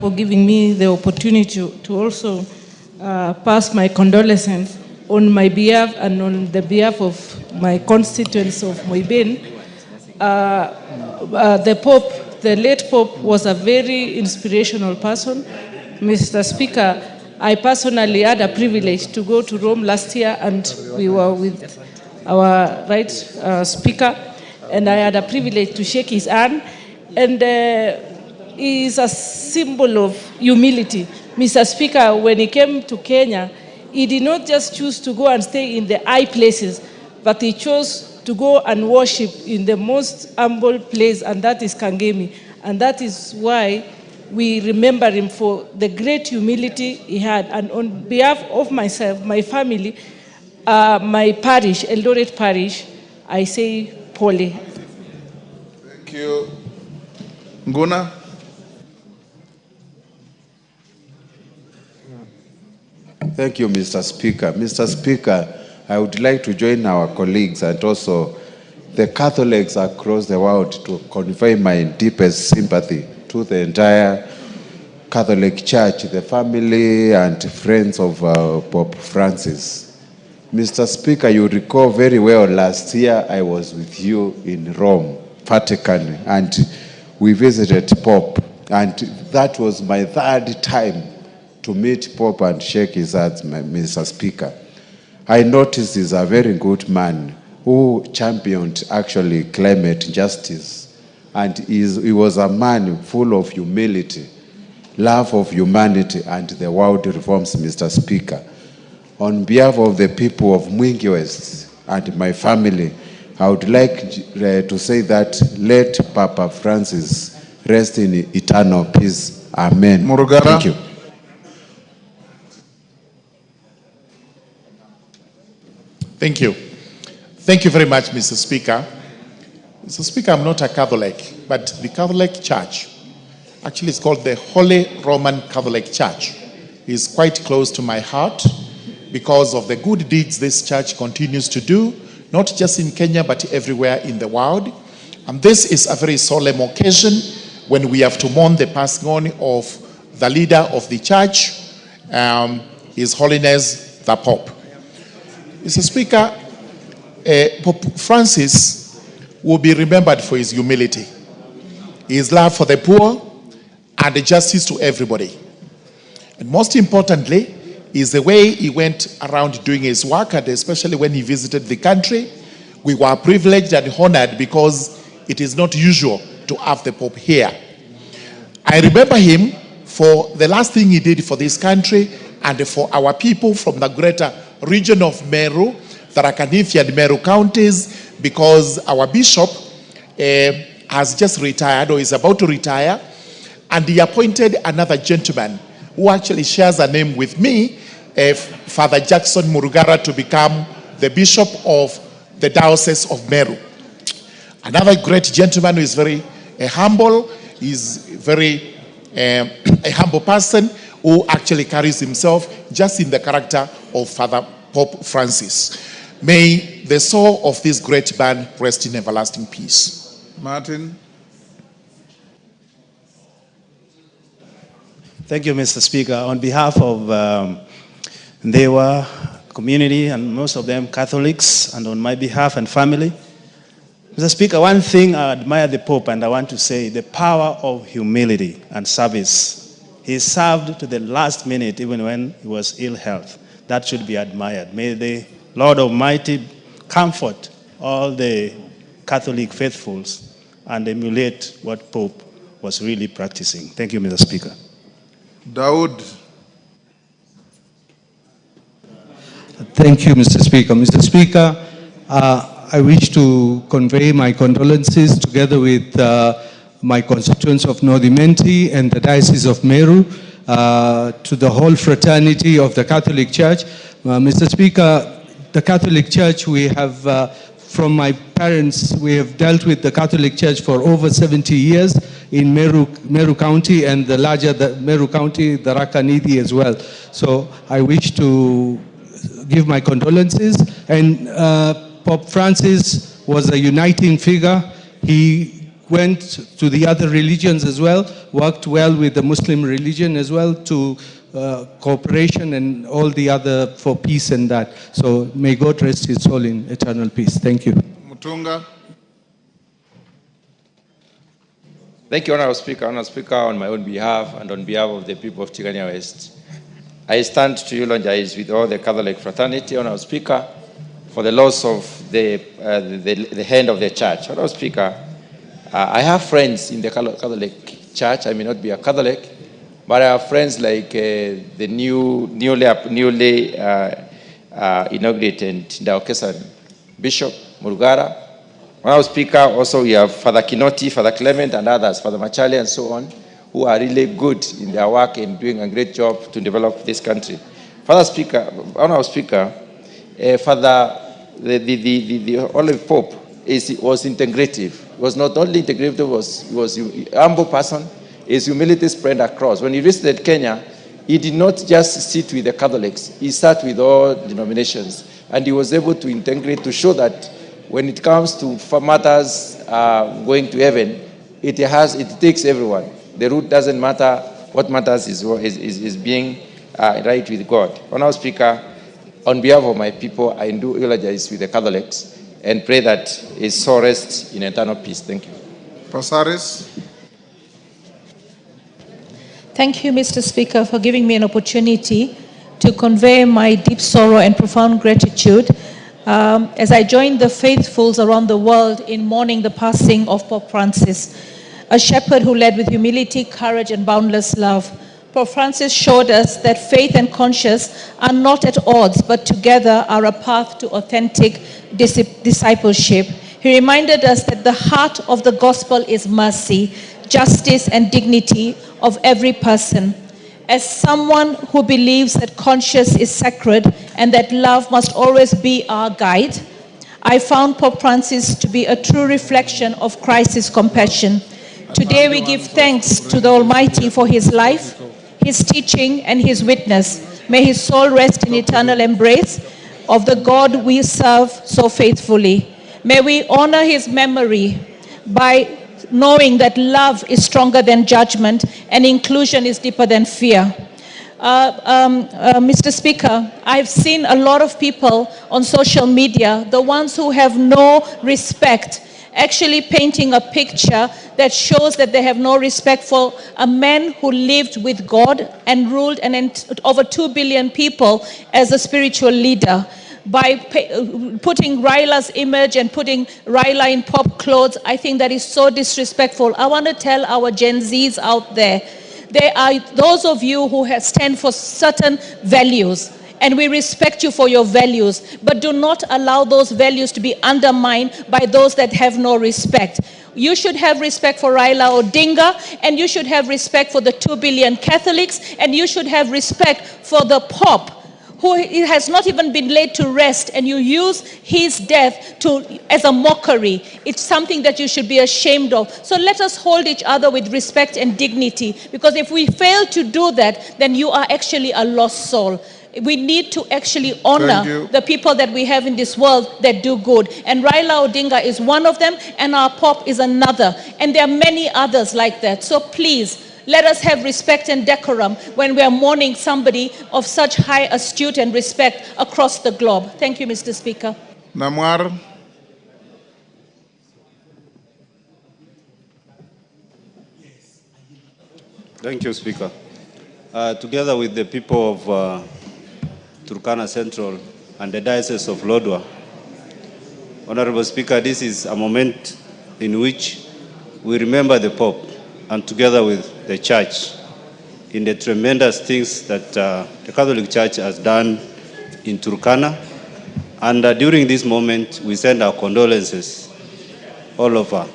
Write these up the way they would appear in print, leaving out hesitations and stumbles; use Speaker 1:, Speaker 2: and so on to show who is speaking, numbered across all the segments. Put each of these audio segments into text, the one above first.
Speaker 1: for giving me the opportunity to also pass my condolences on my behalf and on the behalf of my constituents of Moibin. The Pope, the late Pope, was a very inspirational person. Mr. Speaker, I personally had a privilege to go to Rome last year, and we were with our Speaker, and I had a privilege to shake his hand, and he is a symbol of humility. Mr. Speaker, when he came to Kenya, he did not just choose to go and stay in the high places, but he chose to go and worship in the most humble place, and that is Kangemi. And that is why we remember him for the great humility he had. And on behalf of myself, my family, my parish, Eldoret Parish, I say pole.
Speaker 2: Thank you. Nguna?
Speaker 3: Thank you, Mr. Speaker. Mr. Speaker, I would like to join our colleagues and also the Catholics across the world to convey my deepest sympathy to the entire Catholic Church, the family and friends of Pope Francis. Mr. Speaker, you recall very well last year I was with you in Rome, Vatican, and we visited Pope, and that was my third time to meet Pope and shake his hand, Mr. Speaker. I noticed he's a very good man who championed actually climate justice, and he was a man full of humility, love of humanity, and the world reforms, Mr. Speaker. On behalf of the people of Mwingi West and my family, I would like to say that let Papa Francis rest in eternal peace. Amen.
Speaker 2: Murugara.
Speaker 3: Thank you.
Speaker 4: Thank you. Thank you very much, Mr. Speaker. Mr. Speaker, I'm not a Catholic, but the Catholic Church, actually it's called the Holy Roman Catholic Church, is quite close to my heart because of the good deeds this church continues to do, not just in Kenya, but everywhere in the world. And this is a very solemn occasion when we have to mourn the passing on of the leader of the church, His Holiness the Pope. Mr. Speaker, Pope Francis will be remembered for his humility, his love for the poor, and the justice to everybody. And most importantly, is the way he went around doing his work, and especially when he visited the country. We were privileged and honored because it is not usual to have the Pope here. I remember him for the last thing he did for this country and for our people from the greater region of Meru, Tharaka Nithi and Meru counties, because our bishop has just retired or is about to retire, and he appointed another gentleman who actually shares a name with me, Father Jackson Murugara, to become the bishop of the Diocese of Meru. Another great gentleman who is very humble, is very a humble person who actually carries himself just in the character of Father Pope Francis. May the soul of this great man rest in everlasting peace.
Speaker 2: Martin.
Speaker 5: Thank you, Mr. Speaker. On behalf of Ndewa community, and most of them Catholics, and on my behalf and family, Mr. Speaker, one thing I admire the Pope, and I want to say, the power of humility and service. He served to the last minute, even when he was ill health. That should be admired. May the Lord Almighty comfort all the Catholic faithfuls and emulate what Pope was really practicing. Thank you, Mr. Speaker.
Speaker 2: Daud.
Speaker 6: Thank you, Mr. Speaker. Mr. Speaker, I wish to convey my condolences together with my constituents of North Imenti and the Diocese of Meru to the whole fraternity of the Catholic Church. Mr. Speaker, the Catholic Church, we have, from my parents, we have dealt with the Catholic Church for over 70 years in Meru County and the larger Meru County, the Tharaka Nithi as well. So I wish to give my condolences. And Pope Francis was a uniting figure. He went to the other religions as well, worked well with the Muslim religion as well to cooperation and all the other for peace and that. So may God rest his soul in eternal peace. Thank you.
Speaker 2: Mutunga.
Speaker 7: Thank you, Honorable Speaker. Honorable Speaker, on my own behalf and on behalf of the people of Tigania West, I stand to eulogize with all the Catholic fraternity, Honorable Speaker, for the loss of the hand of the church. Honorable Speaker, I have friends in the Catholic Church. I may not be a Catholic, but I have friends like the newly inaugurated Daokesan Bishop Murugara. Honorable Speaker, also we have Father Kinoti, Father Clement, and others, Father Machali, and so on, who are really good in their work and doing a great job to develop this country. Honorable Speaker, Father, the Holy Pope was integrative. He was not only integrative, he was a humble person. His humility spread across. When he visited Kenya, he did not just sit with the Catholics. He sat with all denominations. And he was able to integrate, to show that when it comes to matters going to heaven, it takes everyone. The root doesn't matter. What matters is being right with God. Honorable Speaker, on behalf of my people, I do eulogize with the Catholics and pray that his soul rests in eternal peace. Thank you.
Speaker 2: Pasaris.
Speaker 8: Thank you, Mr. Speaker, for giving me an opportunity to convey my deep sorrow and profound gratitude as I join the faithfuls around the world in mourning the passing of Pope Francis, a shepherd who led with humility, courage, and boundless love. Pope Francis showed us that faith and conscience are not at odds, but together are a path to authentic discipleship. He reminded us that the heart of the gospel is mercy, justice, and dignity of every person. As someone who believes that conscience is sacred and that love must always be our guide, I found Pope Francis to be a true reflection of Christ's compassion. Today we give thanks to the Almighty for his life, his teaching, and his witness. May his soul rest in eternal embrace of the God we serve so faithfully. May we honor his memory by knowing that love is stronger than judgment and inclusion is deeper than fear. Mr. Speaker, I've seen a lot of people on social media, the ones who have no respect, actually painting a picture that shows that they have no respect for a man who lived with God and ruled over 2 billion people as a spiritual leader. By putting Raila's image and putting Raila in pop clothes, I think that is so disrespectful. I want to tell our Gen Zs out there are those of you who stand for certain values, and we respect you for your values, but do not allow those values to be undermined by those that have no respect. You should have respect for Raila Odinga, and you should have respect for the 2 billion Catholics, and you should have respect for the Pope, who has not even been laid to rest, and you use his death as a mockery. It's something that you should be ashamed of. So let us hold each other with respect and dignity, because if we fail to do that, then you are actually a lost soul. We need to actually honor the people that we have in this world that do good. And Raila Odinga is one of them, and our Pope is another. And there are many others like that. So please, let us have respect and decorum when we are mourning somebody of such high astute and respect across the globe. Thank you, Mr. Speaker.
Speaker 2: Namwar.
Speaker 9: Thank you, Speaker. Together with the people of Turkana Central and the Diocese of Lodwar, Honorable Speaker, this is a moment in which we remember the Pope, and together with the Church, in the tremendous things that the Catholic Church has done in Turkana. And during this moment, we send our condolences all over,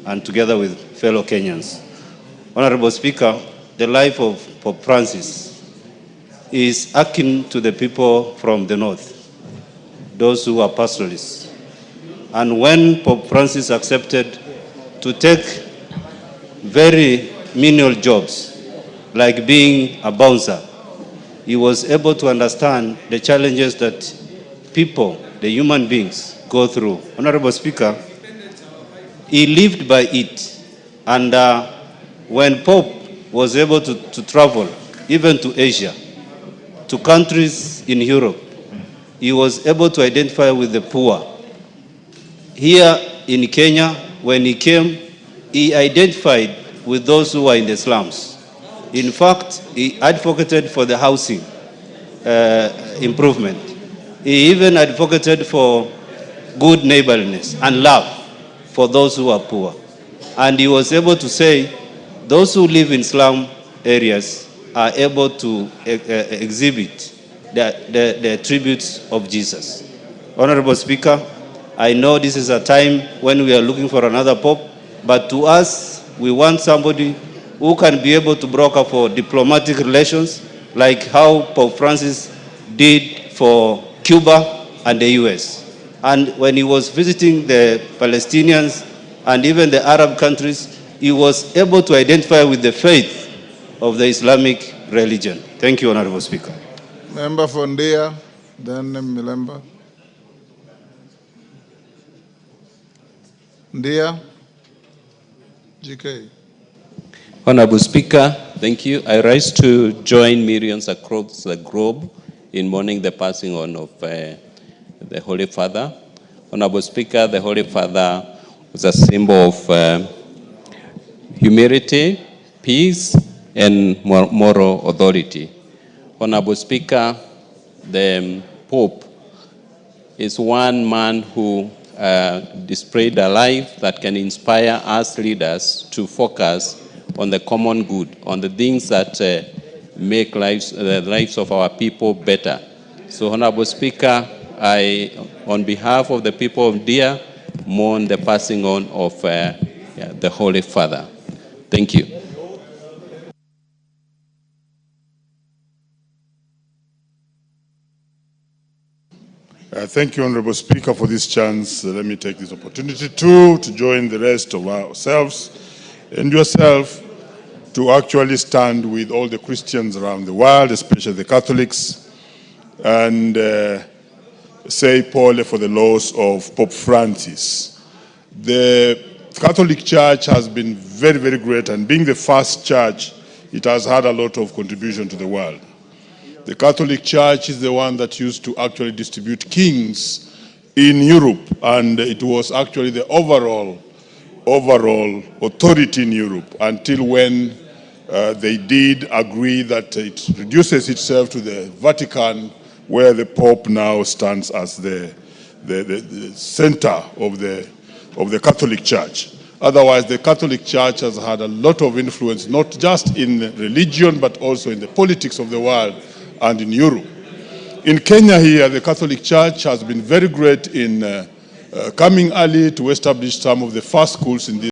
Speaker 9: and together with fellow Kenyans. Honorable Speaker, the life of Pope Francis is akin to the people from the north, those who are pastoralists. And when Pope Francis accepted to take very menial jobs, like being a bouncer, he was able to understand the challenges that people, the human beings, go through. Honorable Speaker, he lived by it. And when Pope was able to travel, even to Asia, to countries in Europe, he was able to identify with the poor. Here in Kenya, when he came, he identified with those who were in the slums. In fact, he advocated for the housing improvement. He even advocated for good neighborliness and love for those who are poor. And he was able to say, those who live in slum areas are able to exhibit the attributes of Jesus. Honorable Speaker, I know this is a time when we are looking for another pope, but to us, we want somebody who can be able to broker for diplomatic relations, like how Pope Francis did for Cuba and the US. And when he was visiting the Palestinians and even the Arab countries, he was able to identify with the faith of the Islamic religion. Thank you, Honorable Speaker.
Speaker 2: Member for Ndia, then Milemba. Ndia, GK.
Speaker 10: Honorable Speaker, thank you. I rise to join millions across the globe in mourning the passing on of the Holy Father. Honorable Speaker, the Holy Father was a symbol of humility, peace, and moral authority. Honorable Speaker, the Pope is one man who displayed a life that can inspire us leaders to focus on the common good, on the things that make the lives of our people better. So, Honorable Speaker, I, on behalf of the people of Dia, mourn the passing on of the Holy Father. Thank you.
Speaker 11: Thank you, Honorable Speaker, for this chance. Let me take this opportunity to join the rest of ourselves and yourself to actually stand with all the Christians around the world, especially the Catholics, and say Paul for the loss of Pope Francis. The Catholic Church has been very, very great, and being the first church, it has had a lot of contribution to the world. The Catholic Church is the one that used to actually distribute kings in Europe, and it was actually the overall authority in Europe until when they did agree that it reduces itself to the Vatican, where the Pope now stands as the center of the Catholic Church. Otherwise, the Catholic Church has had a lot of influence, not just in religion, but also in the politics of the world and in Europe. In Kenya here, the Catholic Church has been very great in coming early to establish some of the first schools in this